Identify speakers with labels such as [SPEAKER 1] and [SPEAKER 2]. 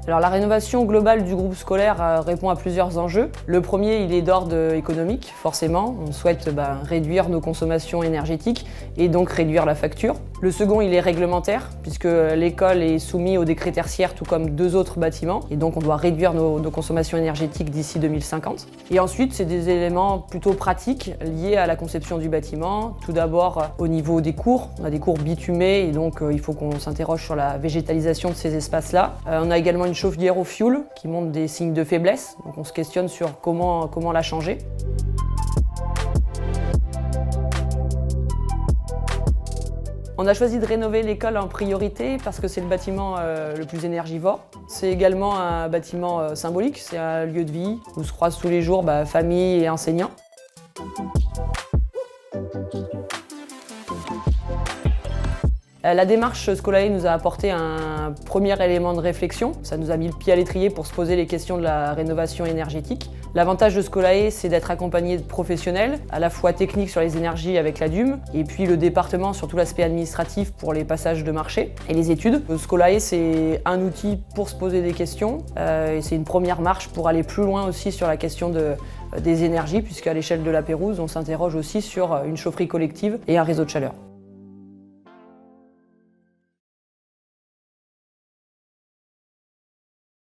[SPEAKER 1] Alors la rénovation globale du groupe scolaire répond à plusieurs enjeux. Le premier, il est d'ordre économique, forcément. On souhaite réduire nos consommations énergétiques et donc réduire la facture. Le second, il est réglementaire, puisque l'école est soumise au décret tertiaire, tout comme 2 autres bâtiments. Et donc on doit réduire nos consommations énergétiques d'ici 2050. Et ensuite, c'est des éléments plutôt pratiques liés à la conception du bâtiment. Tout d'abord, au niveau des cours. On a des cours bitumés et donc il faut qu'on s'interroge sur la végétalisation de ces espaces-là. On a également une chaudière au fioul qui montre des signes de faiblesse. Donc on se questionne sur comment la changer. On a choisi de rénover l'école en priorité parce que c'est le bâtiment le plus énergivore. C'est également un bâtiment symbolique, c'est un lieu de vie où se croisent tous les jours famille et enseignants. La démarche Scolae nous a apporté un premier élément de réflexion. Ça nous a mis le pied à l'étrier pour se poser les questions de la rénovation énergétique. L'avantage de Scolae, c'est d'être accompagné de professionnels, à la fois techniques sur les énergies avec l'ADUM, et puis le département sur tout l'aspect administratif pour les passages de marché et les études. Scolae, c'est un outil pour se poser des questions, et c'est une première marche pour aller plus loin aussi sur la question des énergies, puisqu'à l'échelle de la Pérouse, on s'interroge aussi sur une chaufferie collective et un réseau de chaleur.